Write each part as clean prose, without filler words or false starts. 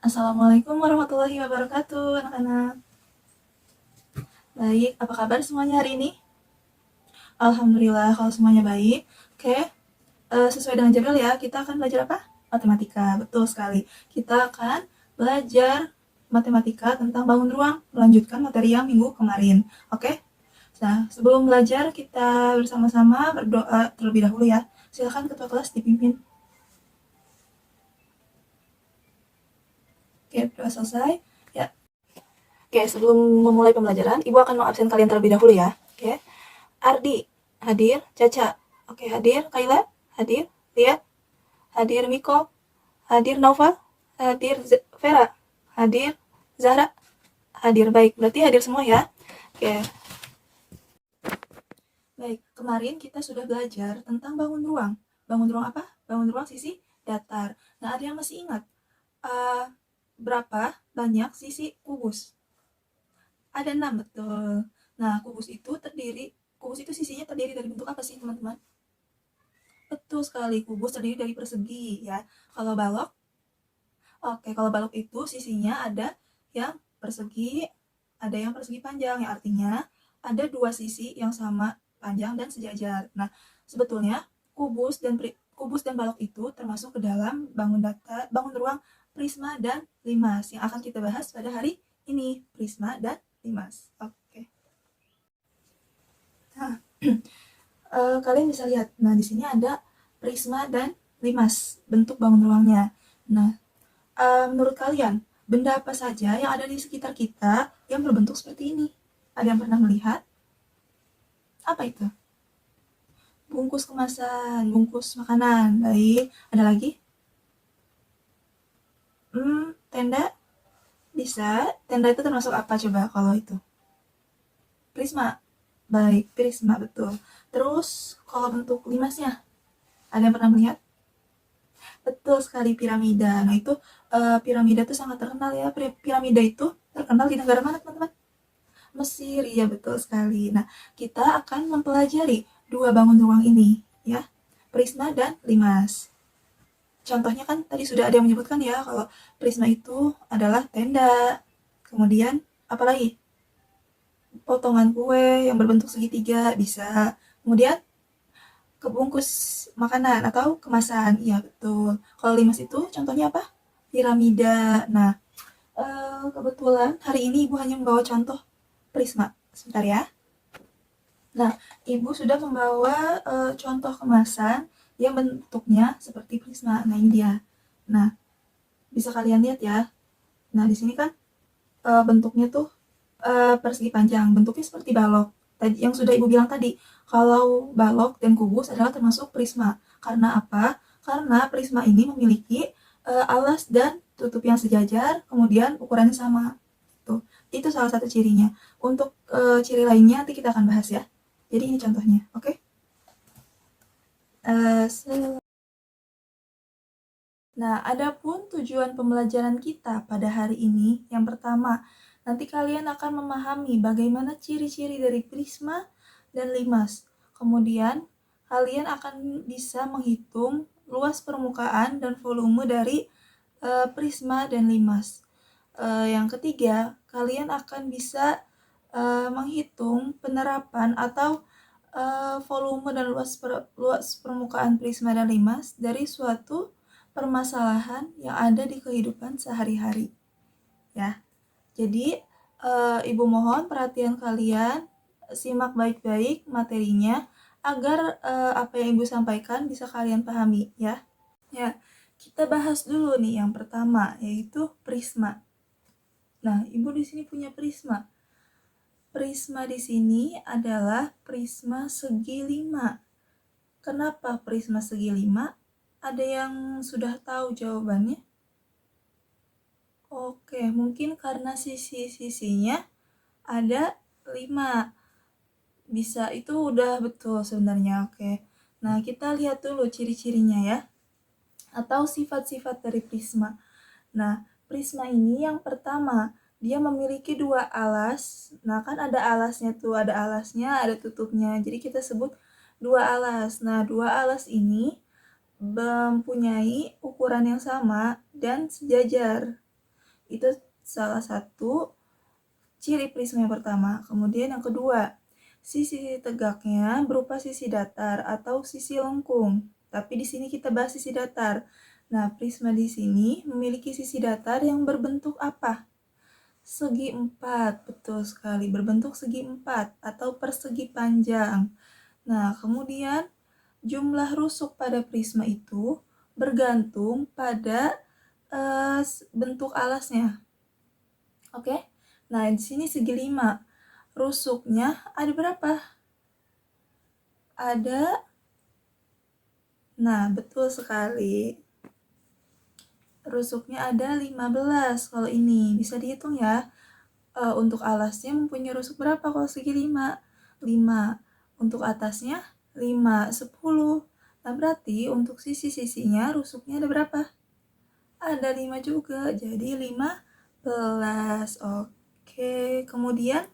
Assalamualaikum warahmatullahi wabarakatuh, anak-anak. Baik, apa kabar semuanya hari ini? Alhamdulillah kalau semuanya baik. Oke, sesuai dengan jadwal ya, kita akan belajar apa? Matematika, betul sekali. Kita akan belajar matematika tentang bangun ruang, melanjutkan materi yang minggu kemarin. Oke? Nah, sebelum belajar, kita bersama-sama berdoa terlebih dahulu ya. Silakan ketua kelas dipimpin. Oke, doa selesai. Ya. Oke, sebelum memulai pembelajaran, Ibu akan mengabsen kalian terlebih dahulu ya. Oke. Ardi, hadir. Caca, oke hadir. Kaila, hadir. Lia, hadir. Miko, hadir. Nova, hadir. Vera, hadir. Zahra, hadir. Baik, berarti hadir semua ya. Oke. Baik, kemarin kita sudah belajar tentang bangun ruang. Bangun ruang apa? Bangun ruang sisi datar. Nah, ada yang masih ingat uh, berapa banyak sisi kubus? Ada 6, betul. Nah, kubus itu sisinya terdiri dari bentuk apa sih, teman-teman? Betul sekali, kubus terdiri dari persegi ya. Kalau balok, oke, kalau balok itu sisinya ada yang persegi, ada yang persegi panjang, yang artinya ada dua sisi yang sama panjang dan sejajar. Nah, sebetulnya kubus dan balok itu termasuk ke dalam bangun ruang prisma dan limas yang akan kita bahas pada hari ini, prisma dan limas. Oke. Nah, kalian bisa lihat. Nah, di sini ada prisma dan limas, bentuk bangun ruangnya. Nah, menurut kalian, benda apa saja yang ada di sekitar kita yang berbentuk seperti ini? Ada yang pernah melihat? Apa itu? Bungkus kemasan, bungkus makanan. Baik, ada lagi? Tenda? Bisa. Tenda itu termasuk apa coba kalau itu? Prisma. Baik, prisma, betul. Terus, kalau bentuk limasnya, ada yang pernah melihat? Betul sekali, piramida. Nah, itu piramida itu sangat terkenal ya. Piramida itu terkenal di negara mana, teman-teman? Mesir, ya betul sekali. Nah, kita akan mempelajari dua bangun ruang ini, ya. Prisma dan limas. Contohnya kan tadi sudah ada yang menyebutkan ya, kalau prisma itu adalah tenda. Kemudian, apalagi? Potongan kue yang berbentuk segitiga, bisa. Kemudian, kebungkus makanan atau kemasan, iya betul. Kalau limas itu contohnya apa? Piramida. Nah, kebetulan hari ini Ibu hanya membawa contoh prisma. Sebentar ya. Nah, Ibu sudah membawa contoh kemasan yang bentuknya seperti prisma. Nah, ini dia. Nah, bisa kalian lihat ya. Nah, di sini kan bentuknya tuh persegi panjang. Bentuknya seperti balok. Tadi yang sudah Ibu bilang tadi, kalau balok dan kubus adalah termasuk prisma. Karena apa? Karena prisma ini memiliki alas dan tutup yang sejajar, kemudian ukurannya sama. Tuh, itu salah satu cirinya. Untuk ciri lainnya nanti kita akan bahas ya. Jadi ini contohnya, oke? Nah, adapun tujuan pembelajaran kita pada hari ini, yang pertama, nanti kalian akan memahami bagaimana ciri-ciri dari prisma dan limas. Kemudian, kalian akan bisa menghitung luas permukaan dan volume dari prisma dan limas. Yang ketiga, kalian akan bisa menghitung penerapan atau volume dan luas permukaan prisma dan limas dari suatu permasalahan yang ada di kehidupan sehari-hari. Ya. Jadi, Ibu mohon perhatian kalian, simak baik-baik materinya agar apa yang Ibu sampaikan bisa kalian pahami ya. Ya, kita bahas dulu nih yang pertama yaitu prisma. Nah, Ibu di sini punya prisma. Prisma di sini adalah prisma segi 5. Kenapa prisma segi 5? Ada yang sudah tahu jawabannya? Oke, mungkin karena sisi-sisinya ada 5. Bisa, itu udah betul sebenarnya, oke. Nah, kita lihat dulu ciri-cirinya ya. Atau sifat-sifat dari prisma. Nah, prisma ini yang pertama, dia memiliki 2 alas. Nah, kan ada alasnya tuh, ada alasnya, ada tutupnya. Jadi kita sebut 2 alas. Nah, 2 alas ini mempunyai ukuran yang sama dan sejajar. Itu salah satu ciri prisma yang pertama. Kemudian yang kedua, sisi tegaknya berupa sisi datar atau sisi lengkung. Tapi di sini kita bahas sisi datar. Nah, prisma di sini memiliki sisi datar yang berbentuk apa? Segi empat, betul sekali. Berbentuk segi empat atau persegi panjang. Nah, kemudian jumlah rusuk pada prisma itu bergantung pada bentuk alasnya. Oke? Nah, di sini segi 5. Rusuknya ada berapa? Ada. Nah, betul sekali. Rusuknya ada 15 kalau ini. Bisa dihitung ya. Untuk alasnya mempunyai rusuk berapa kalau segi 5? 5. Untuk atasnya 5, 10. Nah, berarti untuk sisi-sisinya rusuknya ada berapa? Ada 5 juga, jadi 15. Oke, kemudian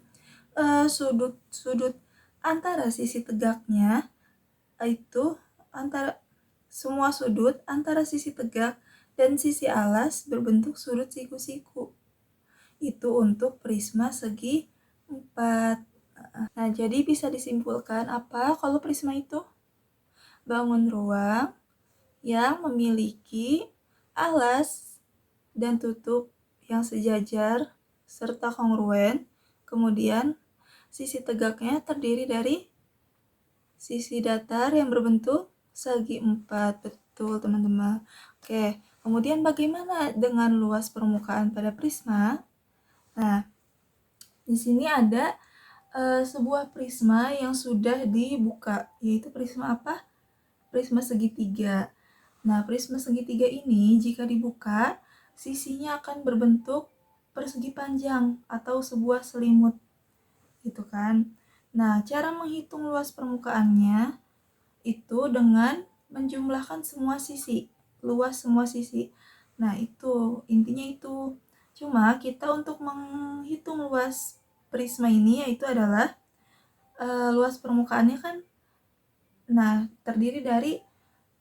sudut-sudut antara sisi tegaknya itu antara semua sudut antara sisi tegak dan sisi alas berbentuk sudut siku-siku. Itu untuk prisma segi 4. Nah, jadi bisa disimpulkan apa kalau prisma itu? Bangun ruang yang memiliki alas dan tutup yang sejajar serta kongruen. Kemudian sisi tegaknya terdiri dari sisi datar yang berbentuk segi 4. Betul, teman-teman. Oke, kemudian bagaimana dengan luas permukaan pada prisma? Nah, di sini ada sebuah prisma yang sudah dibuka, yaitu prisma apa? Prisma segitiga. Nah, prisma segitiga ini jika dibuka, sisinya akan berbentuk persegi panjang atau sebuah selimut, gitu kan. Nah, cara menghitung luas permukaannya itu dengan menjumlahkan semua sisi, luas semua sisi. Nah, itu intinya itu. Cuma kita untuk menghitung luas prisma ini yaitu adalah luas permukaannya kan, nah terdiri dari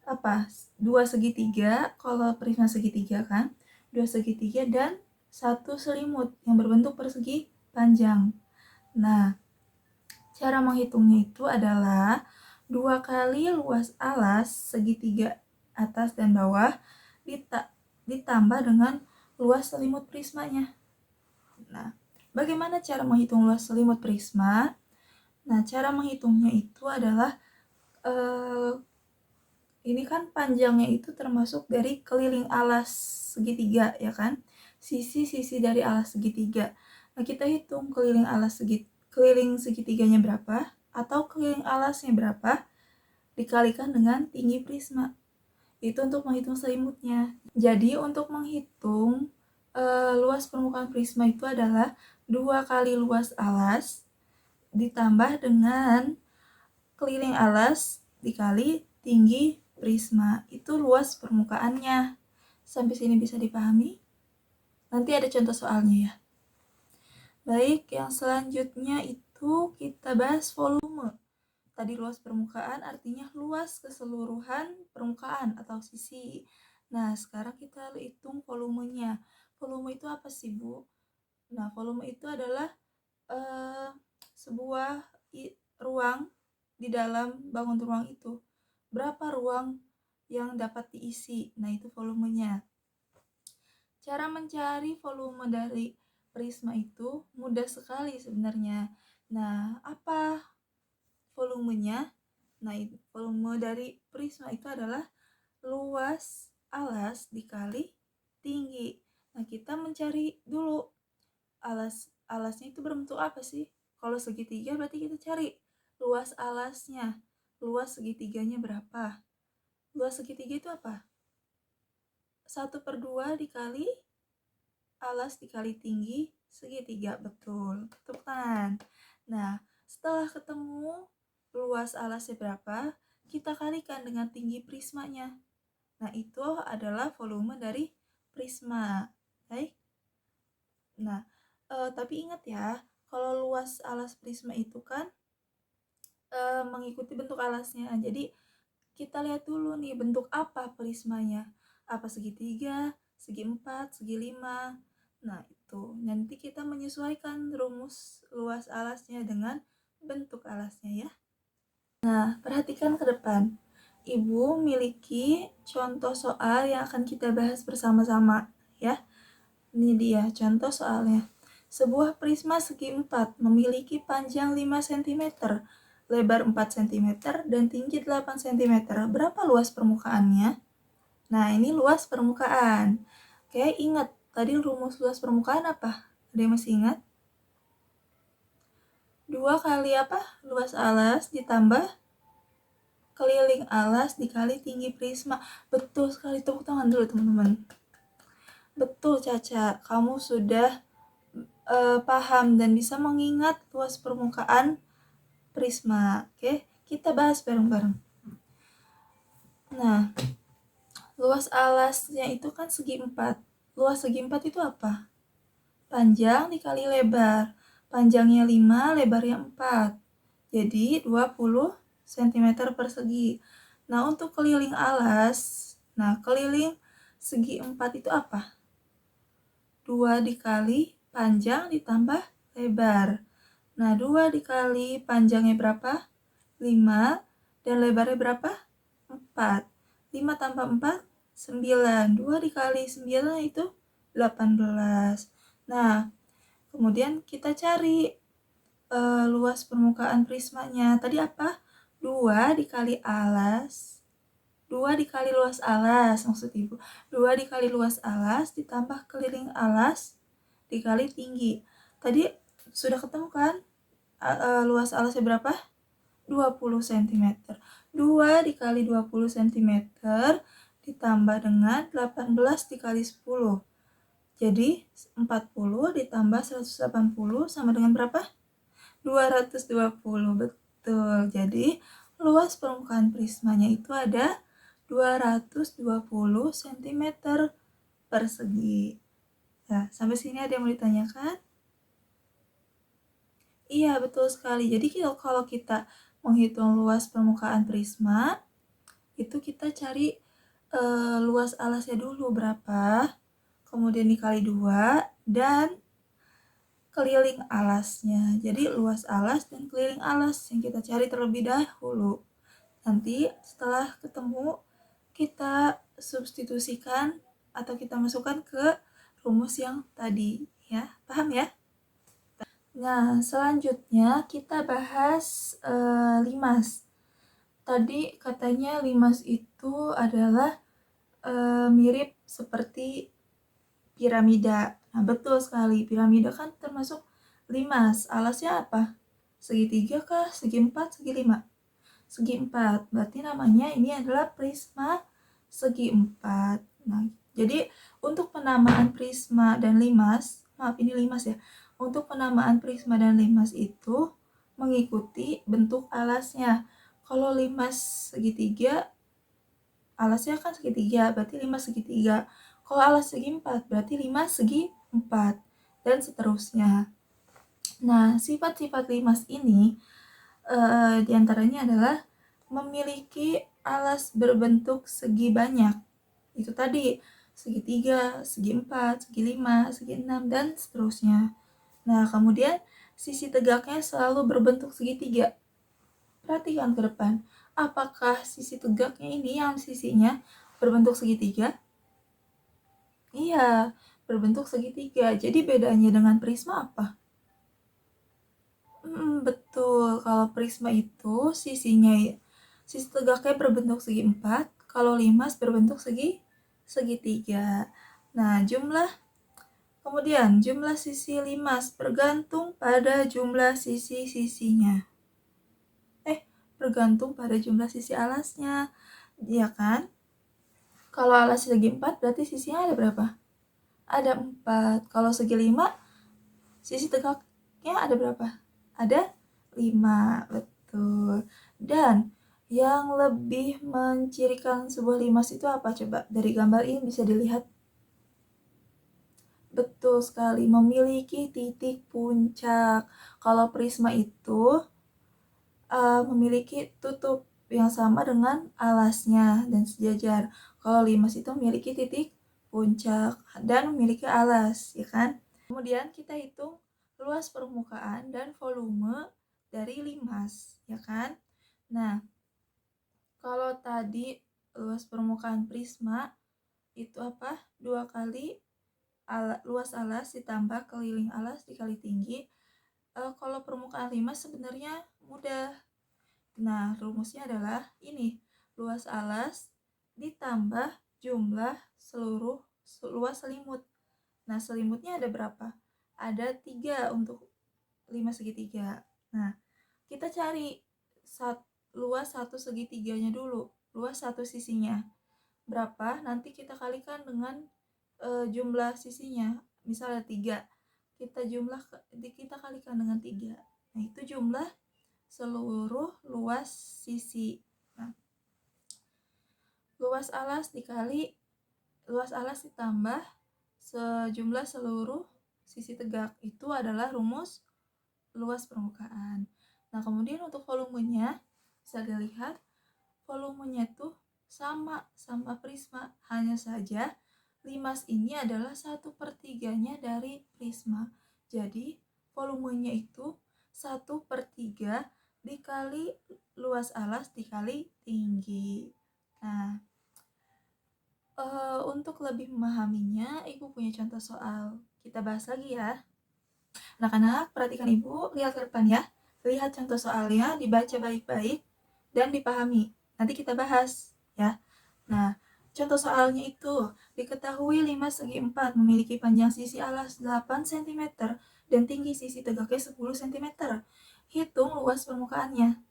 apa? Dua segitiga, kalau prisma segitiga kan, dua segitiga dan satu selimut yang berbentuk persegi panjang. Nah, cara menghitungnya itu adalah 2 kali luas alas segitiga atas dan bawah ditambah dengan luas selimut prismanya. Nah, bagaimana cara menghitung luas selimut prisma? Nah, cara menghitungnya itu adalah ini kan panjangnya itu termasuk dari keliling alas segitiga, ya kan? Sisi-sisi dari alas segitiga. Nah, kita hitung keliling segitiganya berapa atau keliling alasnya berapa dikalikan dengan tinggi prisma. Itu untuk menghitung selimutnya. Jadi, untuk menghitung luas permukaan prisma itu adalah 2 kali luas alas ditambah dengan keliling alas dikali tinggi prisma. Itu luas permukaannya. Sampai sini bisa dipahami? Nanti ada contoh soalnya ya. Baik, yang selanjutnya itu kita bahas volume. Tadi luas permukaan artinya luas keseluruhan permukaan atau sisi. Nah, sekarang kita hitung volumenya. Volume itu apa sih, Bu? Nah, volume itu adalah sebuah ruang di dalam bangun ruang itu. Berapa ruang yang dapat diisi? Nah, itu volumenya. Cara mencari volume dari prisma itu mudah sekali sebenarnya. Nah, apa volumenya? Nah, volume dari prisma itu adalah luas alas dikali tinggi. Nah, kita mencari dulu alasnya itu berbentuk apa sih? Kalau segitiga berarti kita cari luas alasnya. Luas segitiganya berapa? Luas segitiga itu apa? 1/2 dikali alas dikali tinggi segitiga. Betul, tepuk tangan. Nah, setelah ketemu luas alasnya berapa, kita kalikan dengan tinggi prismanya. Nah, itu adalah volume dari prisma. Baik. Nah, tapi ingat ya, kalau luas alas prisma itu kan mengikuti bentuk alasnya. Jadi, kita lihat dulu nih bentuk apa prismanya. Apa segitiga, segi 4, segi 5. Nah, itu nanti kita menyesuaikan rumus luas alasnya dengan bentuk alasnya ya. Nah, perhatikan ke depan. Ibu miliki contoh soal yang akan kita bahas bersama-sama ya. Ini dia contoh soalnya. Sebuah prisma segi 4 memiliki panjang 5 cm, lebar 4 cm, dan tinggi 8 cm. Berapa luas permukaannya? Nah, ini luas permukaan. Oke, ingat tadi rumus luas permukaan apa? Ada yang masih ingat? 2 kali apa? Luas alas ditambah keliling alas dikali tinggi prisma. Betul sekali, tepuk tangan dulu teman-teman. Betul Caca, kamu sudah paham dan bisa mengingat luas permukaan prisma. Oke, kita bahas bareng-bareng. Nah, luas alasnya itu kan segi 4. Luas segi 4 itu apa? Panjang dikali lebar. Panjangnya 5, lebarnya 4. Jadi 20 cm persegi. Nah, untuk keliling alas, keliling segi 4 itu apa? 2 dikali panjang ditambah lebar. Nah, 2 dikali panjangnya berapa? 5. Dan lebarnya berapa? 4. 5 tambah 4, 9. 2 dikali 9 itu 18. Nah, kemudian kita cari luas permukaan prismanya. Tadi apa? 2 dikali alas. 2 dikali luas alas maksud ibu. 2 dikali luas alas ditambah keliling alas dikali tinggi. Tadi sudah ketemu kan? Luas alasnya berapa? 20 cm. 2 dikali 20 cm ditambah dengan 18 dikali 10. Jadi 40 ditambah 180 sama dengan berapa? 220. Betul. Jadi luas permukaan prismanya itu ada 220 cm persegi. Nah, sampai sini ada yang mau ditanyakan? Iya, betul sekali. Jadi kalau kita menghitung luas permukaan prisma, itu kita cari luas alasnya dulu berapa, kemudian dikali 2, dan keliling alasnya. Jadi luas alas dan keliling alas yang kita cari terlebih dahulu. Nanti setelah ketemu, kita substitusikan atau kita masukkan ke rumus yang tadi ya. Paham ya? Nah, selanjutnya kita bahas limas. Tadi katanya limas itu adalah mirip seperti piramida. Nah, betul sekali. Piramida kan termasuk limas. Alasnya apa? Segitiga kah? Segi 4, segi 5? Segi 4. Berarti namanya ini adalah prisma segi 4. Nah, jadi untuk penamaan prisma dan limas, maaf ini limas ya. Untuk penamaan prisma dan limas itu mengikuti bentuk alasnya. Kalau limas segitiga, alasnya kan segitiga, berarti limas segitiga. Kalau alas segi 4, berarti limas segi 4, dan seterusnya. Nah, sifat-sifat limas ini diantaranya adalah memiliki alas berbentuk segi banyak. Itu tadi, segitiga, segi 4, segi 5, segi 6, dan seterusnya. Nah, kemudian sisi tegaknya selalu berbentuk segitiga. Perhatikan ke depan. Apakah sisi tegaknya ini yang sisinya berbentuk segitiga? Iya, berbentuk segitiga. Jadi bedanya dengan prisma apa? Betul. Kalau prisma itu sisi tegaknya berbentuk segi 4, kalau limas berbentuk segitiga. Nah, kemudian jumlah sisi limas bergantung pada jumlah sisi-sisinya. Bergantung pada jumlah sisi alasnya. Iya kan? Kalau alas segi 4 berarti sisinya ada berapa? Ada 4. Kalau segi 5, sisi tegaknya ada berapa? Ada 5. Betul. Dan yang lebih mencirikan sebuah limas itu apa coba? Dari gambar ini bisa dilihat. Betul sekali, memiliki titik puncak. Kalau prisma itu memiliki tutup yang sama dengan alasnya dan sejajar. Kalau limas itu memiliki titik puncak, dan memiliki alas, ya kan? Kemudian kita hitung luas permukaan dan volume dari limas, ya kan? Nah, kalau tadi luas permukaan prisma itu apa? 2 kali luas alas ditambah keliling alas dikali tinggi. Kalau permukaan limas sebenarnya mudah. Nah, rumusnya adalah ini, luas alas ditambah jumlah seluruh luas selimut. Nah, selimutnya ada berapa? Ada 3 untuk 5 segitiga. Nah, kita cari luas satu segitiganya dulu, luas satu sisinya. Berapa? Nanti kita kalikan dengan jumlah sisinya. Misalnya 3. Kita kalikan dengan 3. Nah, itu jumlah seluruh luas sisi. Nah, luas alas ditambah sejumlah seluruh sisi tegak, itu adalah rumus luas permukaan. Nah, kemudian untuk volumenya bisa dilihat volumenya tuh sama prisma, hanya saja limas ini adalah 1/3-nya dari prisma. Jadi volumenya itu 1/3 dikali luas alas dikali tinggi. Nah, untuk lebih memahaminya, Ibu punya contoh soal. Kita bahas lagi ya. Anak-anak, perhatikan Ibu, lihat ke depan ya. Lihat contoh soalnya, dibaca baik-baik, dan dipahami. Nanti kita bahas ya. Nah, contoh soalnya itu, diketahui limas segi 4 memiliki panjang sisi alas 8 cm dan tinggi sisi tegaknya 10 cm. Hitung luas permukaannya.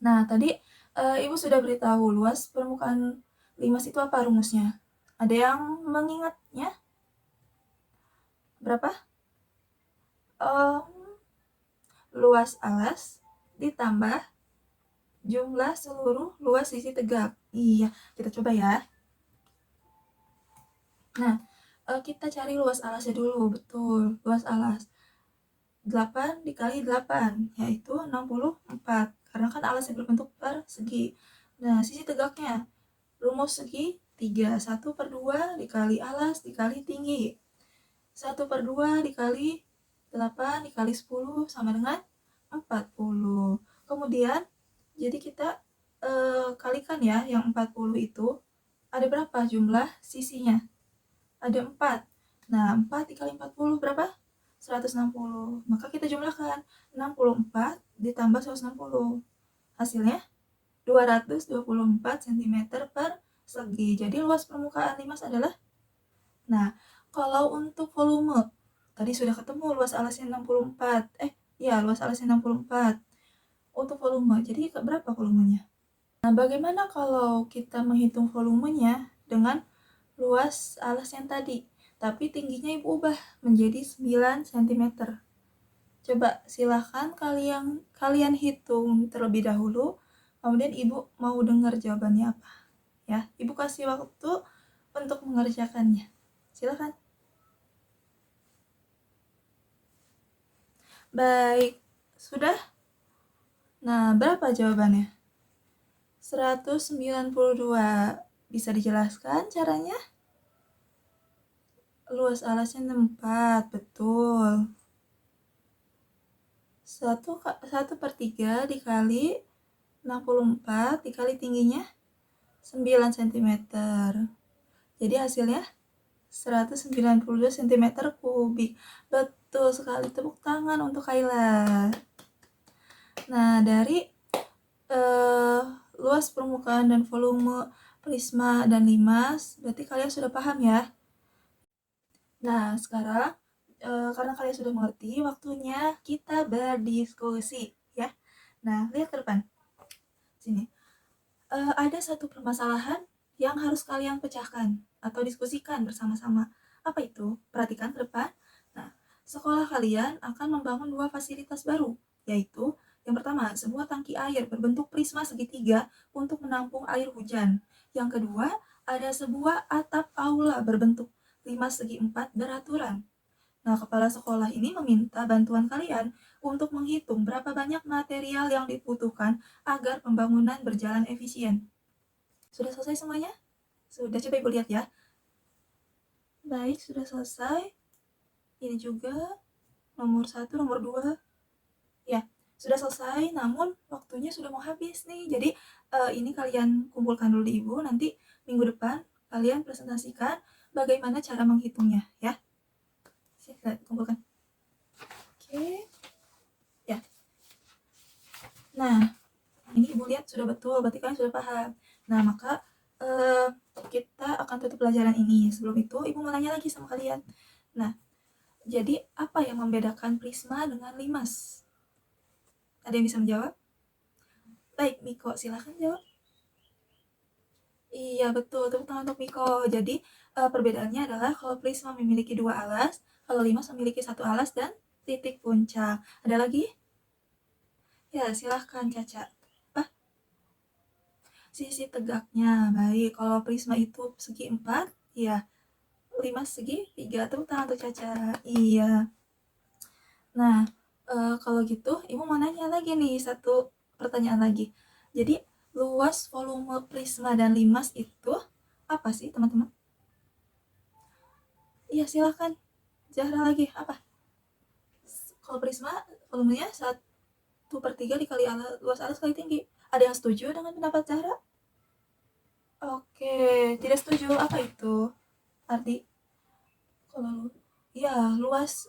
Nah, tadi Ibu sudah beritahu luas permukaan limas itu apa rumusnya? Ada yang mengingatnya? Berapa? Luas alas ditambah jumlah seluruh luas sisi tegak. Iya, kita coba ya. Nah, kita cari luas alasnya dulu. Betul, luas alas 8 dikali 8, yaitu 64. Karena kan alasnya berbentuk persegi. Nah, sisi tegaknya, rumus segi 3. 1/2 dikali alas dikali tinggi. 1/2 dikali 8 dikali 10 sama dengan 40. Kemudian, jadi kita kalikan ya, yang 40 itu ada berapa jumlah sisinya? Ada 4. Nah, 4 dikali 40 berapa? 160. Maka kita jumlahkan 64 ditambah 160. Hasilnya 224 cm persegi. Jadi luas permukaan limas adalah, nah, kalau untuk volume, tadi sudah ketemu luas alasnya 64. Luas alasnya 64. Untuk volume, jadi berapa volumenya? Nah, bagaimana kalau kita menghitung volumenya dengan luas alas yang tadi, tapi tingginya Ibu ubah menjadi 9 cm. Coba silahkan kalian hitung terlebih dahulu, kemudian Ibu mau dengar jawabannya apa. Ya, Ibu kasih waktu untuk mengerjakannya. Silahkan. Baik, sudah? Nah, berapa jawabannya? 192. Bisa dijelaskan caranya? Luas alasnya 64, betul. 1/3 dikali 64 dikali tingginya 9 cm. Jadi hasilnya 192 cm kubik. Betul sekali, tepuk tangan untuk Kayla. Nah, dari luas permukaan dan volume prisma dan limas, berarti kalian sudah paham ya. Nah, sekarang karena kalian sudah mengerti, waktunya kita berdiskusi ya. Nah, lihat ke depan. Sini. Ada satu permasalahan yang harus kalian pecahkan atau diskusikan bersama-sama. Apa itu? Perhatikan ke depan. Nah, sekolah kalian akan membangun 2 fasilitas baru, yaitu yang pertama, sebuah tangki air berbentuk prisma segitiga untuk menampung air hujan. Yang kedua, ada sebuah atap aula berbentuk 5/4 beraturan. Nah, kepala sekolah ini meminta bantuan kalian untuk menghitung berapa banyak material yang dibutuhkan agar pembangunan berjalan efisien. Sudah selesai semuanya? Sudah, coba Ibu lihat ya. Baik, sudah selesai. Ini juga nomor 1, nomor 2. Ya, sudah selesai, namun waktunya sudah mau habis nih. Jadi ini kalian kumpulkan dulu di ibu, nanti minggu depan kalian presentasikan bagaimana cara menghitungnya ya. Kita kumpulkan. Oke. Ya. Nah, ini ibu lihat sudah betul, berarti kalian sudah paham. Nah, maka kita akan tutup pelajaran ini. Sebelum itu, ibu mau nanya lagi sama kalian. Nah, jadi apa yang membedakan prisma dengan limas? Ada yang bisa menjawab? Baik, Miko, silahkan jawab. Iya, betul. Tepuk tangan untuk Miko. Jadi, perbedaannya adalah kalau prisma memiliki 2 alas, kalau limas memiliki 1 alas dan titik puncak. Ada lagi? Ya, silahkan Caca. Apa? Sisi tegaknya. Baik, kalau prisma itu segi 4, ya. Limas segi 3. Tepuk tangan untuk Caca. Iya. Nah, kalau gitu Ibu mau nanya lagi nih, satu pertanyaan lagi. Jadi, luas volume prisma dan limas itu apa sih, teman-teman? Iya, silahkan. Zahra lagi, apa? Kalau prisma, volumenya 1/3 dikali luas alas kali tinggi. Ada yang setuju dengan pendapat Zahra? Oke, tidak setuju. Apa itu? Arti? Kalau iya, luas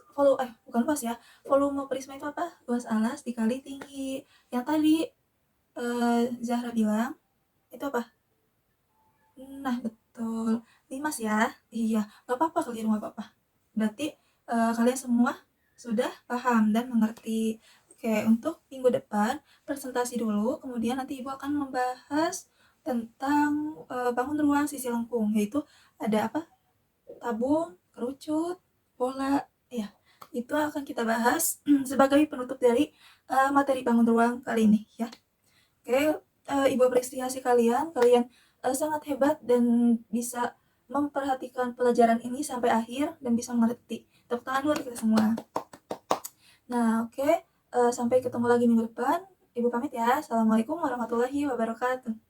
bukan luas ya. Volume prisma itu apa? Luas alas dikali tinggi. Yang tadi Zahra bilang itu apa? Nah, betul. Limas ya. Iya, nggak apa-apa keliru, nggak apa-apa. Berarti kalian semua sudah paham dan mengerti. Oke, untuk minggu depan presentasi dulu, kemudian nanti Ibu akan membahas tentang bangun ruang sisi lengkung, yaitu ada apa? Tabung, kerucut, bola. Ya, itu akan kita bahas sebagai penutup dari materi bangun ruang kali ini ya. Oke, Ibu apresiasi kalian. Kalian sangat hebat dan bisa memperhatikan pelajaran ini sampai akhir dan bisa mengerti. Tepuk tangan dulu kita semua. Nah, oke. Sampai ketemu lagi minggu depan. Ibu pamit ya. Assalamualaikum warahmatullahi wabarakatuh.